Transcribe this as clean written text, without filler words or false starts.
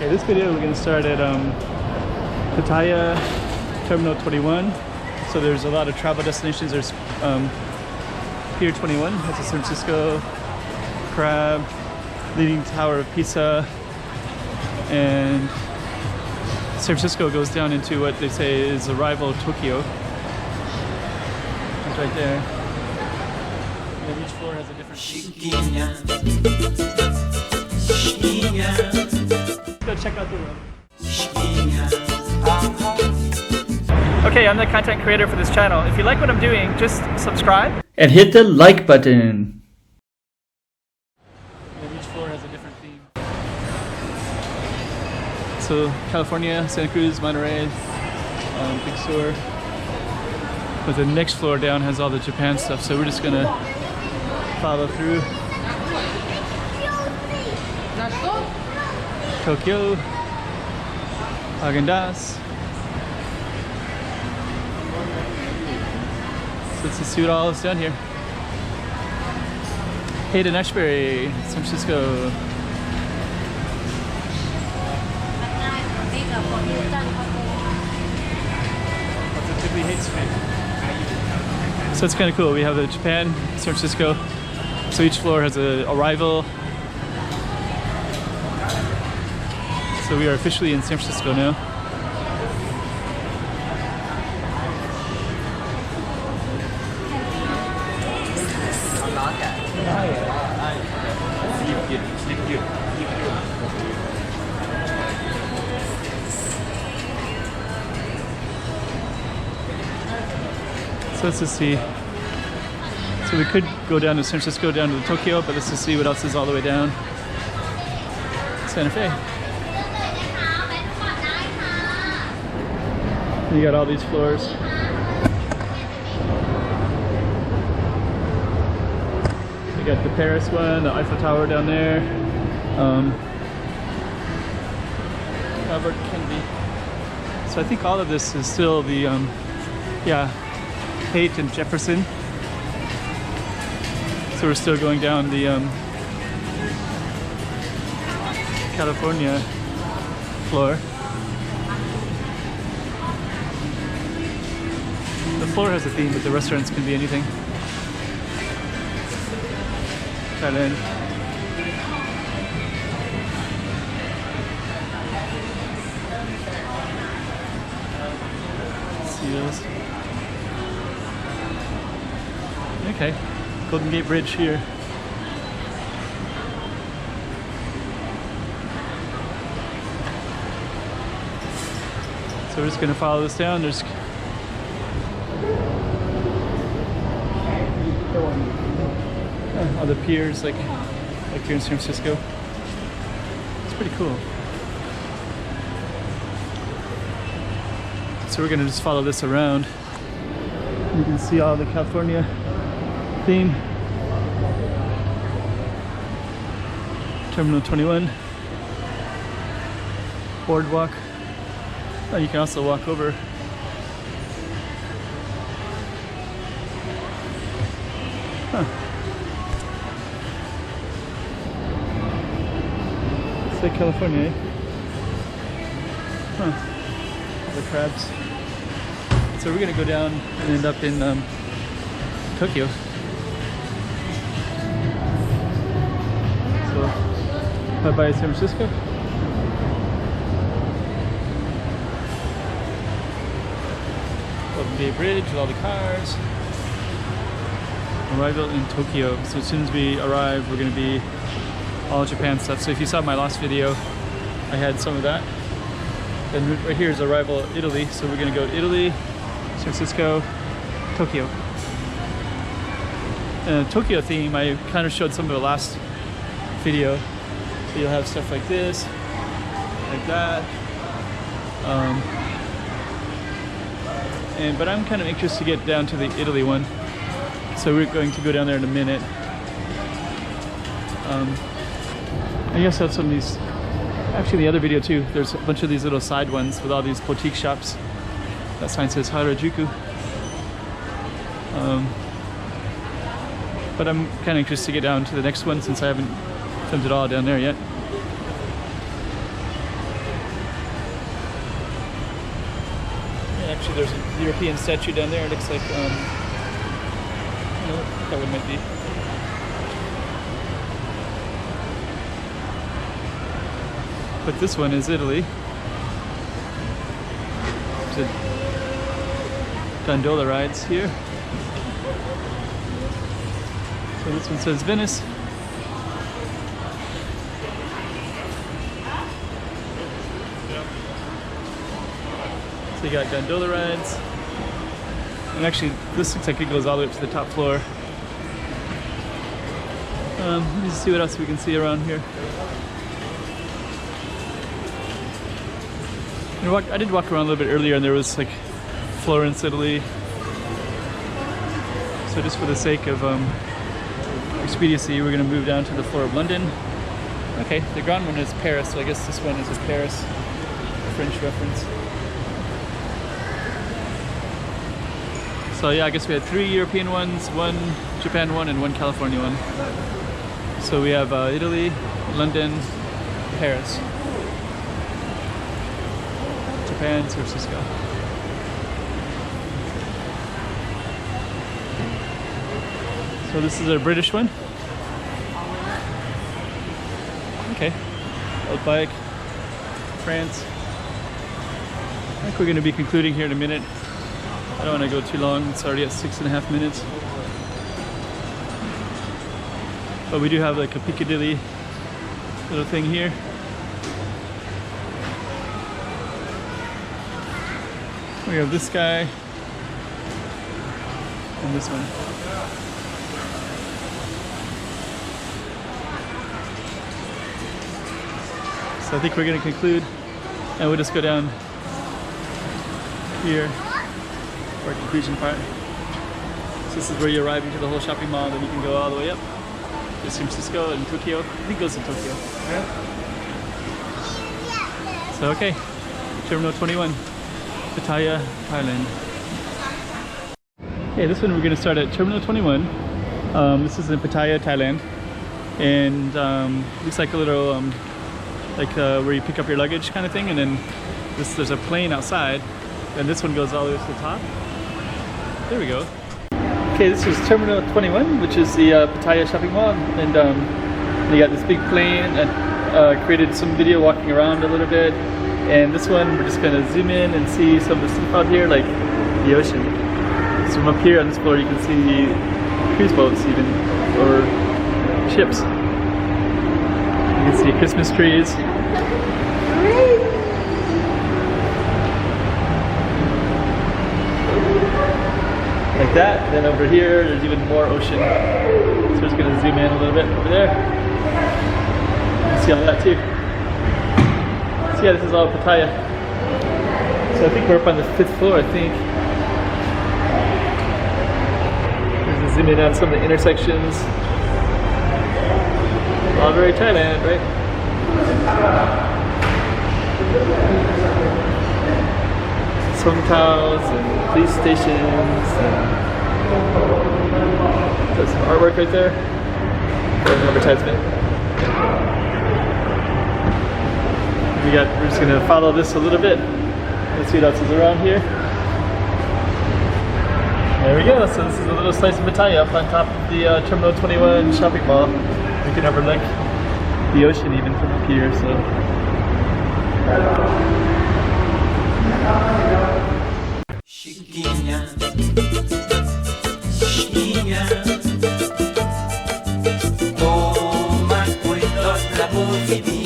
Okay, this video we're going to start at Pattaya Terminal 21. So there's a lot of travel destinations. There's Pier 21, that's a San Francisco, Crab, Leaning Tower of Pisa, and San Francisco goes down into what they say is a rival Tokyo. It's right there. And each floor has a different Let's go check out the room. Okay, I'm the content creator for this channel. If you like what I'm doing, just subscribe and hit the like button. And each floor has a different theme. So California, Santa Cruz, Monterey, Big Sur. But the next floor down has all the Japan stuff, so we're just gonna follow through. Tokyo, Haagen-Dazs. So let's just see what all is down here. Hayden Ashbury, San Francisco. So it's kind of cool. We have the Japan, San Francisco. So each floor has a rival. So we are officially in San Francisco now. So let's just see. So we could go down to San Francisco, down to Tokyo, but let's just see what else is all the way down. Santa Fe. You got all these floors. You got the Paris one, the Eiffel Tower down there. Albert Kennedy. So I think all of this is still the, Haight and Jefferson. So we're still going down the California floor. The floor has a theme, but the restaurants can be anything. Thailand. See those? Okay, Golden Gate Bridge here. So we're just gonna follow this down. There's other piers like here in San Francisco. It's pretty cool. So we're gonna just follow this around. You can see all the California theme. Terminal 21. Boardwalk. Oh, you can also walk over. Huh. It's like California, eh? Huh. The crabs. So we're gonna go down and end up in Tokyo. So, bye-bye San Francisco. Golden Gate Bridge with all the cars. Arrival in Tokyo. So as soon as we arrive, we're gonna be all Japan stuff. So if you saw my last video, I had some of that. And right here is arrival Italy. So we're gonna go to Italy, San Francisco, Tokyo. And the Tokyo theme, I kind of showed some of the last video. So you'll have stuff like this, like that. But I'm kind of anxious to get down to the Italy one. So we're going to go down there in a minute. I guess I have some of these, actually the other video too, there's a bunch of these little side ones with all these boutique shops. That sign says Harajuku. But I'm kind of anxious to get down to the next one since I haven't filmed it all down there yet. Actually, there's a European statue down there. It looks like, no, that one might be. But this one is Italy. There's a gondola rides here. So this one says Venice. So you got gondola rides. And actually, this looks like it goes all the way up to the top floor. Let me see what else we can see around here. I did walk around a little bit earlier and there was like Florence, Italy. So just for the sake of expediency, we're gonna move down to the floor of London. Okay, the ground one is Paris, so I guess this one is a Paris French reference. So yeah, I guess we had 3 European ones, 1 Japan one, and 1 California one. So we have Italy, London, Paris, Japan, San Francisco. So this is a British one. Okay, old bike, France. I think we're going to be concluding here in a minute. I don't want to go too long, it's already at 6.5 minutes. But we do have like a Piccadilly little thing here. We have this guy and this one. So I think we're going to conclude and we'll just go down here for our conclusion part. So this is where you arrive into the whole shopping mall, then you can go all the way up to San Francisco and Tokyo. I think it goes to Tokyo. So okay, Terminal 21, Pattaya, Thailand. Okay, this one we're going to start at Terminal 21. This is in Pattaya, Thailand. And looks like a little where you pick up your luggage kind of thing, and then there's a plane outside, and this one goes all the way to the top. There we go. Okay, this is Terminal 21, which is the Pattaya shopping mall, and they got this big plane and created some video walking around a little bit. And this one we're just gonna zoom in and see some of the stuff out here, like the ocean. So from up here on this floor you can see cruise boats even, or ships. You can see Christmas trees. Like that. Then over here, there's even more ocean. So we're just gonna zoom in a little bit over there. You can see all that too. So yeah, this is all Pattaya. So I think we're up on the 5th floor, I think. Just zoom in on some of the intersections. All very Thailand, right? Some towels and police stations and there's some artwork right there. There's an advertisement. We're just gonna follow this a little bit. Let's see what else is around here. There we go. So this is a little slice of Pattaya up on top of the Terminal 21 shopping mall. We can overlook the ocean even from up here, so. Chiquinha, chiquinha, toma cuidado da movimento.